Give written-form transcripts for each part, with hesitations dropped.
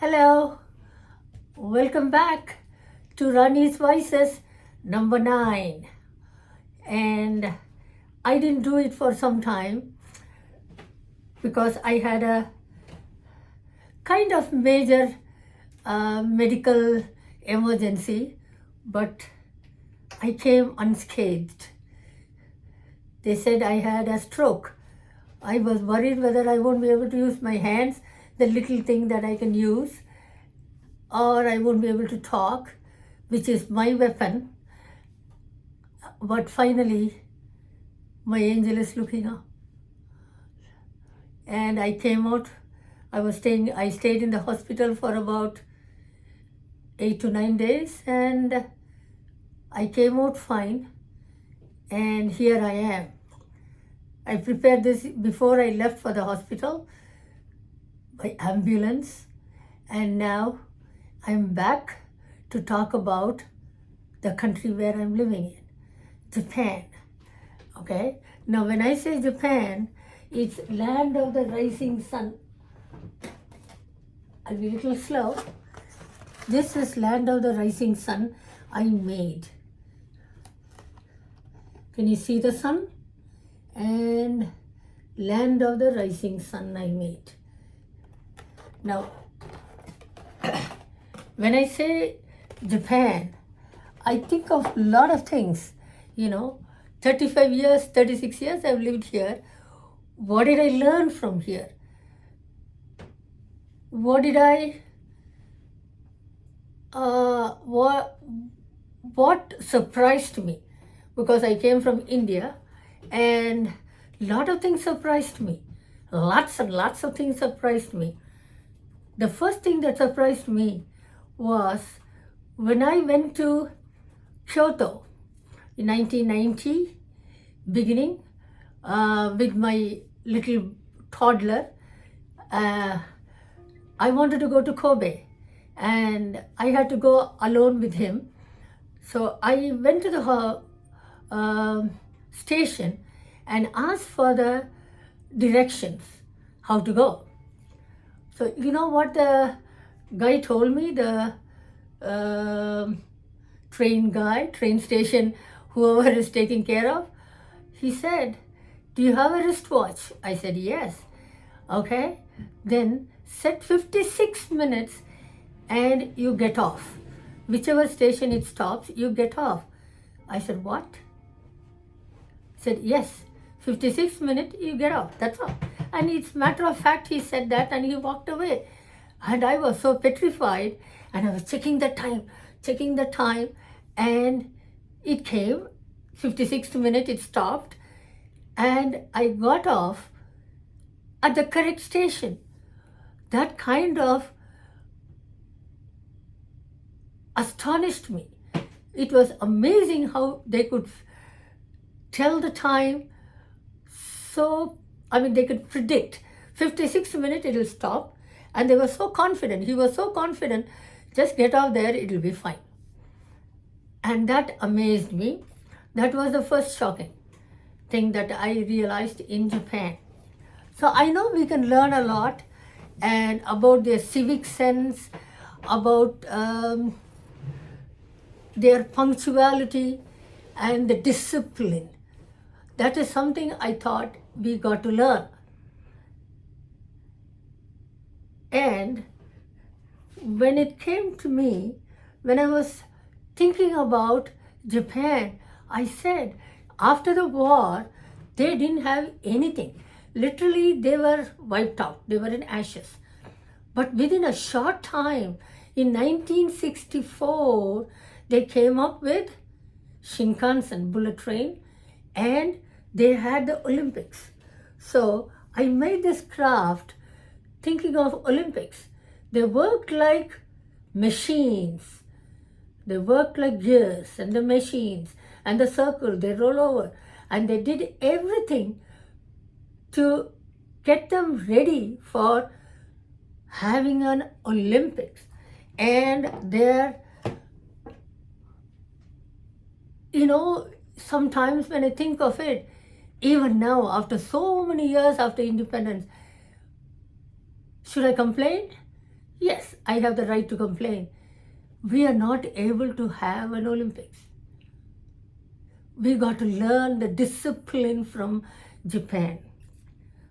Hello, welcome back to Rani's Voices number 9. And I didn't do it for some time because I had a kind of major medical emergency, but I came unscathed. They said I had a stroke. I was worried whether I won't be able to use my hands, the little thing that I can use, or I won't be able to talk, which is my weapon. But finally, my angel is looking up. And I came out. I stayed in the hospital for about 8 to 9 days, and I came out fine. And here I am. I prepared this before I left for the hospital by ambulance, and now I'm back to talk about the country where I'm living in, Japan. Okay? Now when I say Japan, it's land of the rising sun. I'll be a little slow. This is land of the rising sun I made. Can you see the sun? And land of the rising sun I made. Now, when I say Japan, I think of a lot of things. 35 years, 36 years I've lived here. What did I learn from here? What did I, what surprised me? Because I came from India, and a lot of things surprised me. Lots and lots of things surprised me. The first thing that surprised me was when I went to Kyoto in 1990, beginning with my little toddler. I wanted to go to Kobe, and I had to go alone with him. So I went to the station and asked for the directions, how to go. So you know what the guy told me, the train station, whoever is taking care of? He said, "Do you have a wristwatch?" I said, "Yes." Okay, then set 56 minutes and you get off. Whichever station it stops, you get off. I said, "What?" He said, "Yes, 56 minutes, you get off, that's all." And it's matter of fact, he said that and he walked away. And I was so petrified, and I was checking the time, and it came, 56 minutes, it stopped, and I got off at the correct station. That kind of astonished me. It was amazing how they could tell the time. They could predict 56 minutes it will stop, and they were so confident. He was so confident, just get off there, it will be fine. And that amazed me. That was the first shocking thing that I realized in Japan. So I know we can learn a lot and about their civic sense, about their punctuality and the discipline. That is something I thought we got to learn. And when it came to me, when I was thinking about Japan, I said, after the war, they didn't have anything. Literally, they were wiped out. They were in ashes. But within a short time, in 1964, they came up with Shinkansen, bullet train, and they had the Olympics. So I made this craft thinking of Olympics. They worked like machines. They worked like gears and the machines and the circle, they roll over. And they did everything to get them ready for having an Olympics. And they're, sometimes when I think of it, even now, after so many years after independence, should I complain? Yes, I have the right to complain. We are not able to have an Olympics. We got to learn the discipline from Japan.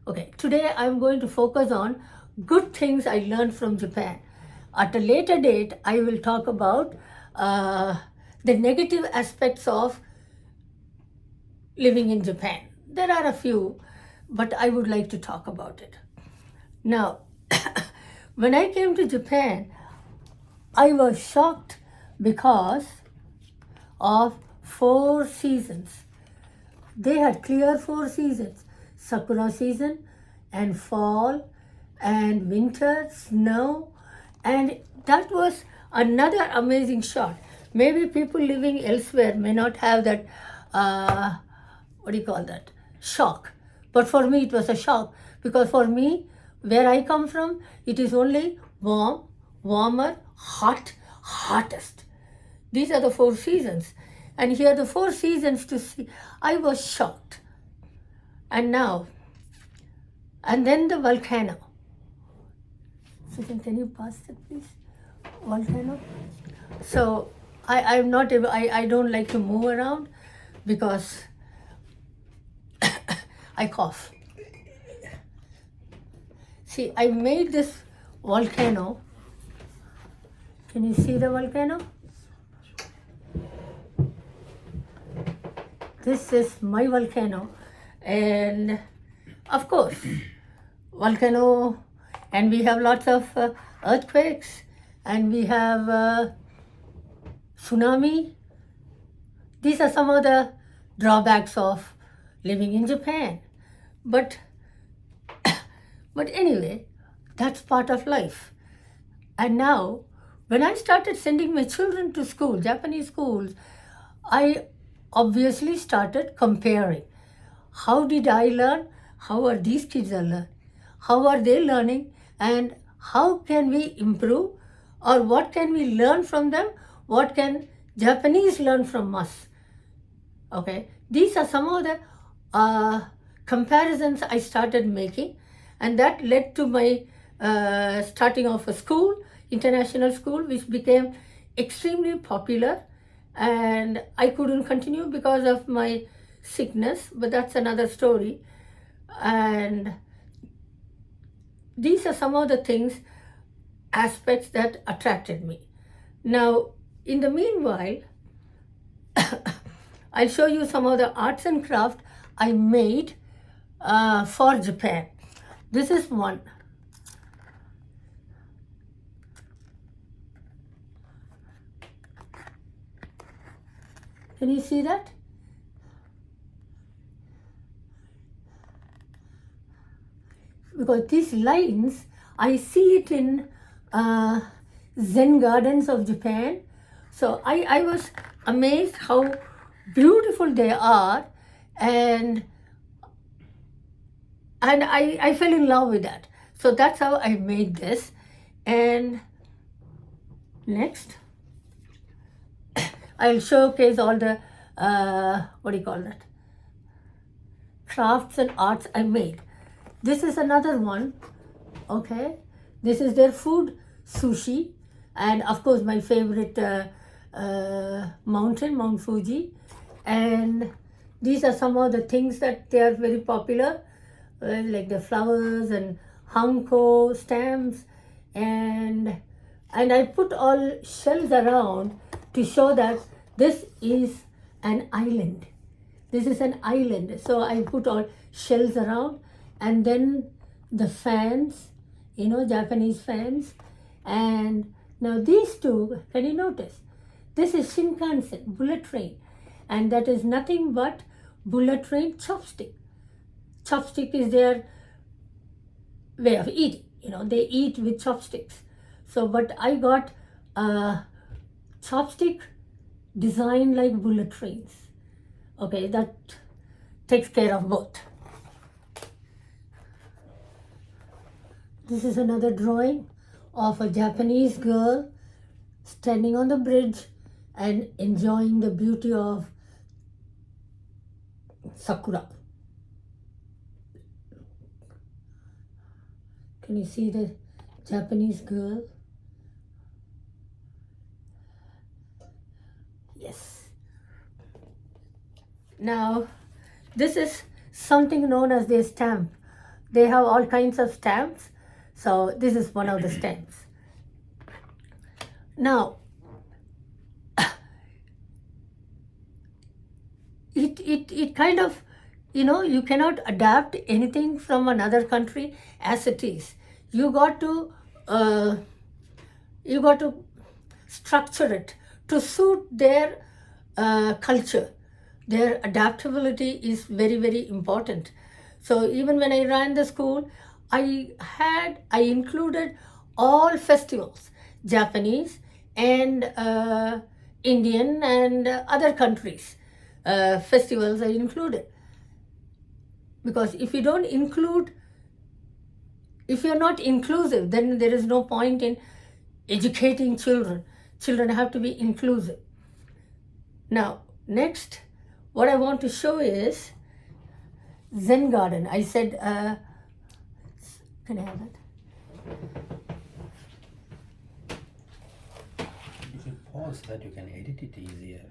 Okay, today I'm going to focus on good things I learned from Japan. At a later date, I will talk about the negative aspects of living in Japan. There are a few, but I would like to talk about it. Now, when I came to Japan, I was shocked because of 4 seasons. They had clear 4 seasons: sakura season, and fall, and winter, snow, and that was another amazing shot. Maybe people living elsewhere may not have that, shock. But for me, it was a shock, because for me, where I come from, it is only warm, warmer, hot, hottest. These are the 4 seasons. And here the 4 seasons to see, I was shocked. And now, and then the volcano. Susan, can you pass that, please? Volcano. So I'm not able, I don't like to move around because I cough. See, I made this volcano. Can you see the volcano? This is my volcano, and of course, volcano, and we have lots of earthquakes, and we have tsunami. These are some of the drawbacks of living in Japan. But anyway, that's part of life. And now, when I started sending my children to school, Japanese schools, I obviously started comparing. How did I learn? How are these kids learning? How are they learning? And how can we improve? Or what can we learn from them? What can Japanese learn from us? Okay, these are some of the comparisons I started making, and that led to my starting of a school, international school, which became extremely popular. And I couldn't continue because of my sickness, but that's another story. And these are some of the things, aspects that attracted me. Now, in the meanwhile, I'll show you some of the arts and craft I made for Japan. This is one. Can you see that? Because these lines, I see it in Zen gardens of Japan. So I was amazed how beautiful they are, and I fell in love with that. So that's how I made this. And next, I'll showcase all the, crafts and arts I made. This is another one, okay? This is their food, sushi, and of course my favorite mountain, Mount Fuji. And these are some of the things that they are very popular, like the flowers and hanko, stamps, and I put all shells around to show that this is an island. This is an island. So I put all shells around, and then the fans, Japanese fans. And now these two, can you notice? This is Shinkansen, bullet train. And that is nothing but bullet train chopstick. Chopstick is their way of eating. They eat with chopsticks. So, but I got a chopstick designed like bullet trains. Okay, that takes care of both. This is another drawing of a Japanese girl standing on the bridge and enjoying the beauty of sakura. Can you see the Japanese girl Yes. Now, this is something known as their stamp. They have all kinds of stamps. So this is one of the stamps. Now, it kind of, you cannot adapt anything from another country as it is. You got to structure it to suit their culture. Their adaptability is very, very important. So even when I ran the school, I included all festivals, Japanese and Indian and other countries. Festivals I included. Because if you don't include, if you're not inclusive, then there is no point in educating children. Children have to be inclusive. Now, next, what I want to show is Zen garden. I said, can I have that? You can pause that, you can edit it easier.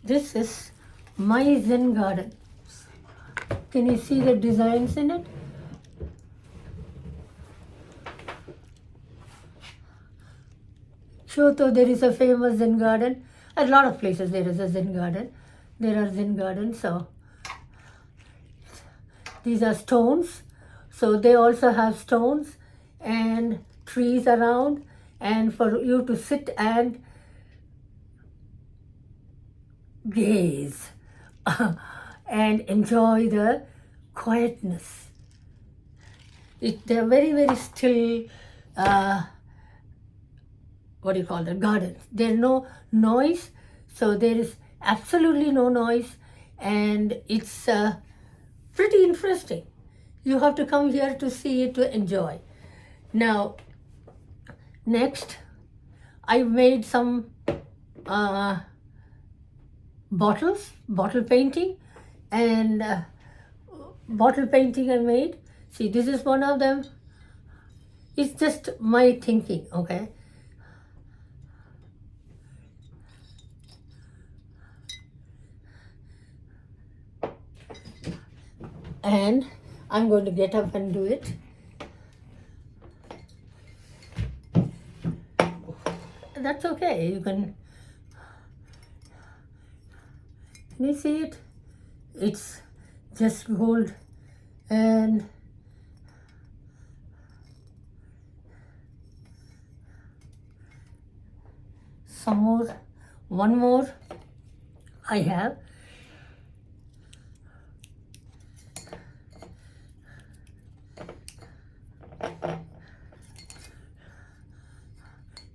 This is my Zen garden. Can you see the designs in it? Kyoto, there is a famous Zen garden. A lot of places there is a Zen garden. There are Zen gardens. So these are stones. So they also have stones and trees around, and for you to sit and gaze and enjoy the quietness. They're very, very still, what do you call that, gardens. There's no noise, so there is absolutely no noise, and it's pretty interesting. You have to come here to see it, to enjoy. Now, next, I made some bottle painting, and bottle painting I made. See, this is one of them. It's just my thinking, okay? And I'm going to get up and do it. That's okay. Can you see it? It's just gold, and some more, one more I have.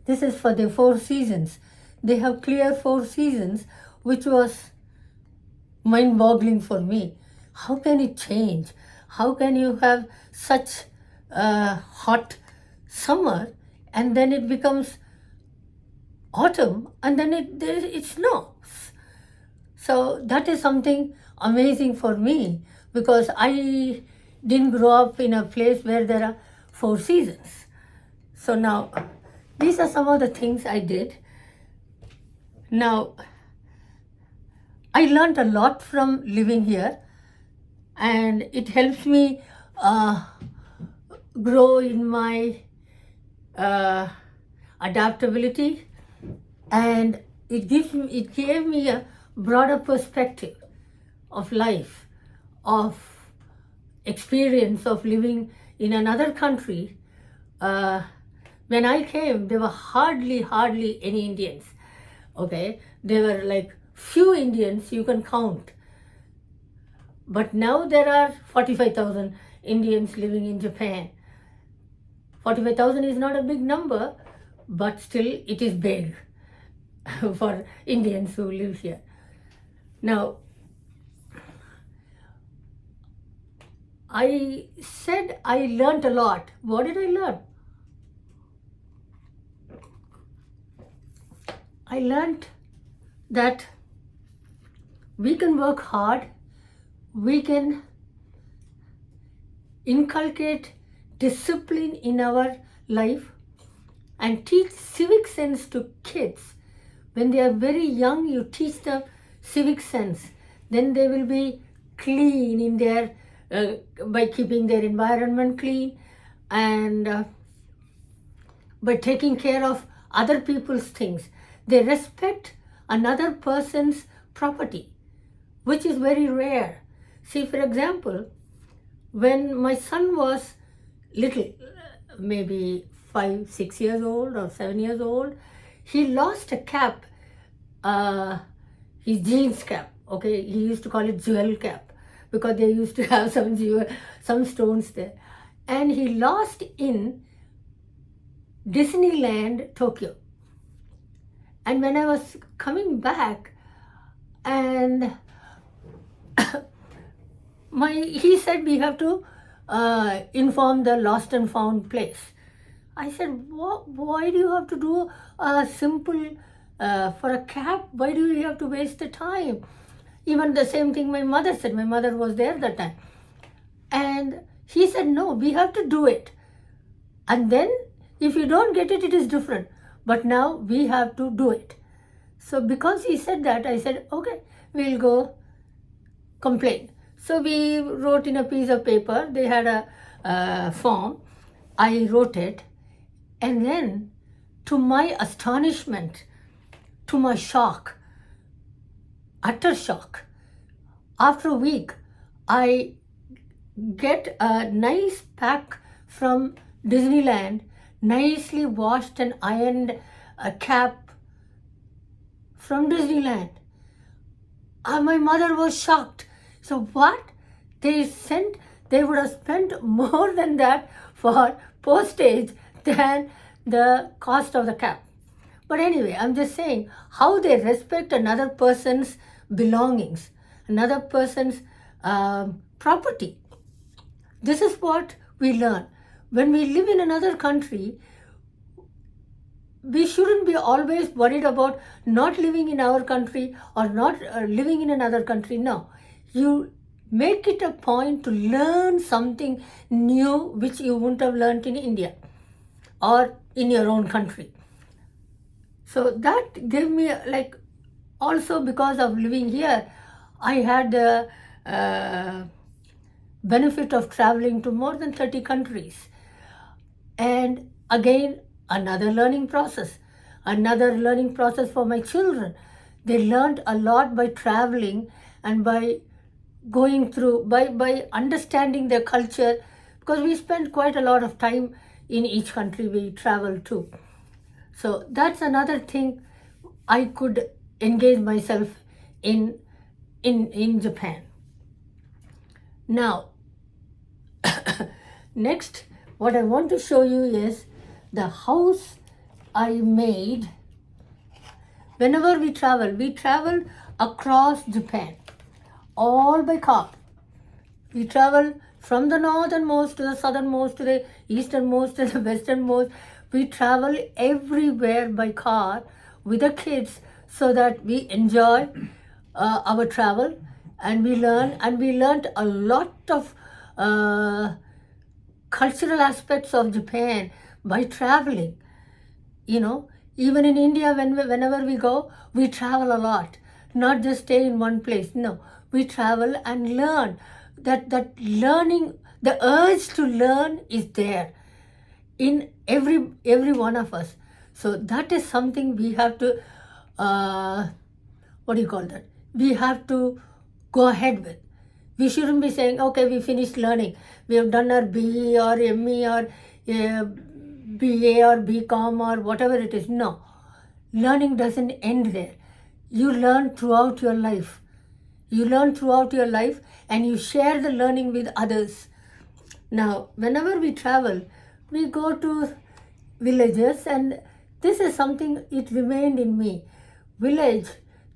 This is for the 4 seasons. They have clear 4 seasons, which was mind-boggling for me. How can it change? How can you have such a hot summer and then it becomes autumn and then it snows? So that is something amazing for me, because I didn't grow up in a place where there are 4 seasons. So now, these are some of the things I did. Now, I learned a lot from living here, and it helps me grow in my adaptability, and it gave me a broader perspective of life, of experience of living in another country. When I came, there were hardly any Indians. Okay, there were like few Indians you can count. But now there are 45,000 Indians living in Japan. 45,000 is not a big number, but still it is big for Indians who live here. Now, I said I learned a lot. What did I learn? I learned that we can work hard, we can inculcate discipline in our life, and teach civic sense to kids. When they are very young, you teach them civic sense. Then they will be clean in their, by keeping their environment clean, and by taking care of other people's things. They respect another person's property, which is very rare. See, for example, when my son was little, maybe 5, 6 years old or 7 years old, he lost a cap, his jeans cap. Okay, he used to call it jewel cap because they used to have some stones there, and he lost in Disneyland, Tokyo. And when I was coming back, and he said we have to inform the lost and found place. I said, why do you have to do a simple, for a cap, why do you have to waste the time? Even the same thing my mother said. My mother was there that time. And he said, no, we have to do it. And then if you don't get it, it is different. But now we have to do it. So because he said that, I said, okay, we'll go complain. So we wrote in a piece of paper. They had a form. I wrote it. And then, to my astonishment, to my shock, utter shock, after a week, I get a nice pack from Disneyland, nicely washed and ironed a cap from Disneyland. My mother was shocked. So what? They would have spent more than that for postage than the cost of the cap. But anyway, I'm just saying how they respect another person's belongings, another person's property. This is what we learn. When we live in another country, we shouldn't be always worried about not living in our country or not living in another country. No, you make it a point to learn something new which you wouldn't have learned in India or in your own country. So that gave me, like, also because of living here, I had the benefit of traveling to more than 30 countries. And again, another learning process for my children. They learned a lot by traveling and by going through, by understanding their culture, because we spend quite a lot of time in each country we travel to. So that's another thing I could engage myself in Japan. Now, next, what I want to show you is the house I made. Whenever we travel across Japan, all by car. We travel from the northernmost to the southernmost to the easternmost to the westernmost. We travel everywhere by car with the kids so that we enjoy our travel, and we learned a lot of cultural aspects of Japan by traveling. You know, even in India, whenever we go, we travel a lot, not just stay in one place. No, we travel and learn. That learning, the urge to learn is there in every one of us. So that is something we have to, we have to go ahead with. We shouldn't be saying, okay, we finished learning. We have done our BE or ME or BA or BCom or whatever it is. No, learning doesn't end there. You learn throughout your life. And you share the learning with others. Now, whenever we travel, we go to villages, and this is something, it remained in me. Village,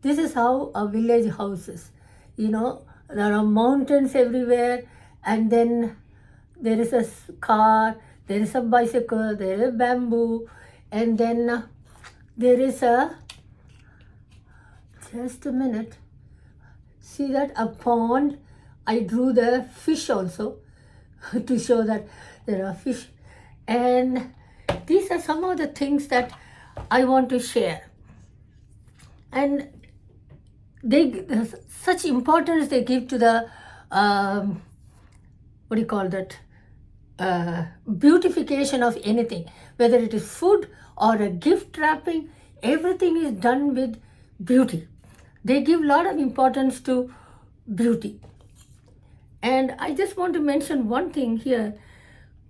this is how a village house is. You know, there are mountains everywhere, and then there is a car, there is a bicycle, there is bamboo, and then there is just a minute. See that? A pond. I drew the fish also to show that there are fish. And these are some of the things that I want to share. And such importance they give to the what do you call that, beautification of anything, whether it is food or a gift wrapping. Everything is done with beauty. They give a lot of importance to beauty. And I just want to mention one thing here.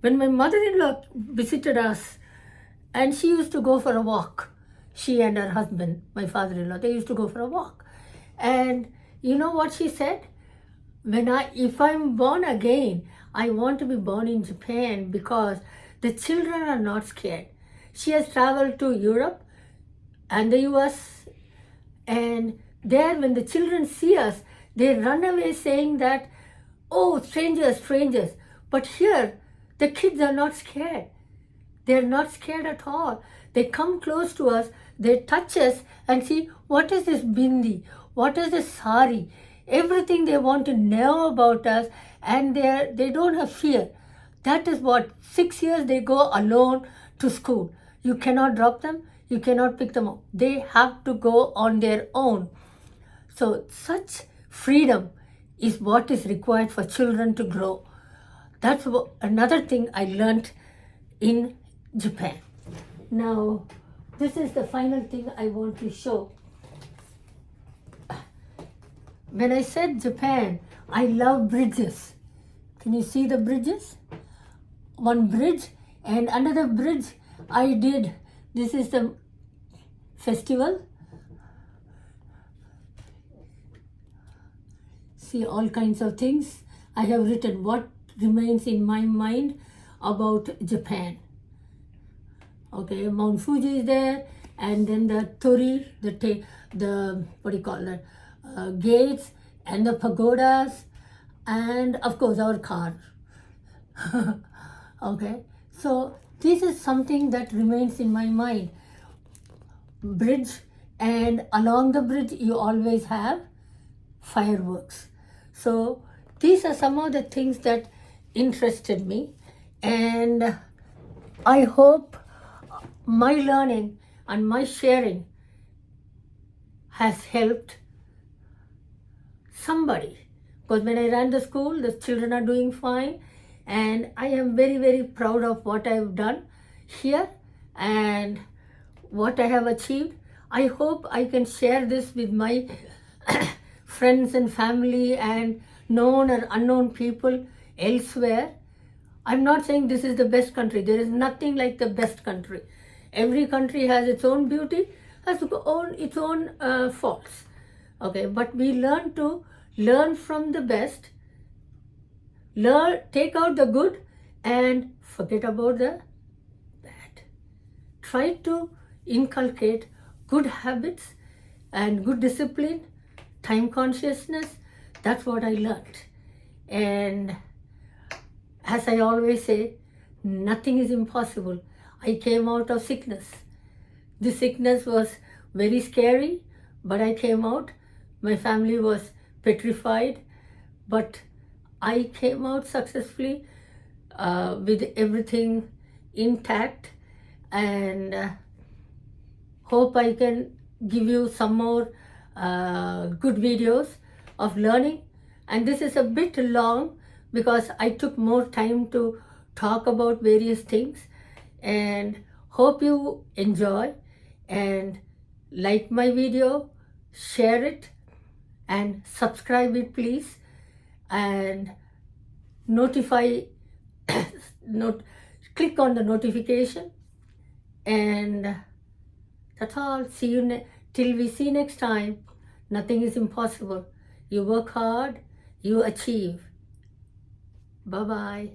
When my mother-in-law visited us, and she used to go for a walk, she and her husband, my father-in-law, they used to go for a walk. And you know what she said? If I'm born again, I want to be born in Japan because the children are not scared. She has traveled to Europe and the US, and there when the children see us, they run away saying that, oh, strangers, strangers. But here, the kids are not scared. They're not scared at all. They come close to us, they touch us and see, what is this bindi? What is this sari? Everything they want to know about us, and they don't have fear. That is what, 6 years they go alone to school. You cannot drop them, you cannot pick them up. They have to go on their own. So such freedom is what is required for children to grow. That's another thing I learned in Japan. Now, this is the final thing I want to show. When I said Japan, I love bridges. Can you see the bridges? One bridge, and under the bridge I did, this is the festival. See, all kinds of things. I have written what remains in my mind about Japan. Okay, Mount Fuji is there, and then the torii, the what do you call that, gates, and the pagodas, and of course our car. Okay, so this is something that remains in my mind. Bridge, and along the bridge you always have fireworks. So these are some of the things that interested me, and I hope my learning and my sharing has helped somebody. Because when I ran the school, the children are doing fine, and I am very, very proud of what I have done here and what I have achieved. I hope I can share this with my friends and family and known or unknown people elsewhere. I'm not saying this is the best country. There is nothing like the best country. Every country has its own beauty, has its own faults. Okay, but we learn from the best, take out the good and forget about the bad. Try to inculcate good habits and good discipline, time consciousness. That's what I learned. And as I always say, nothing is impossible. I came out of sickness. The sickness was very scary, but I came out. My family was petrified, but I came out successfully with everything intact, and hope I can give you some more good videos of learning. And this is a bit long because I took more time to talk about various things, and hope you enjoy and like my video, share it and subscribe it please, and click on the notification, and that's all. See you till we see next time. Nothing is impossible. You work hard, you achieve. Bye-bye.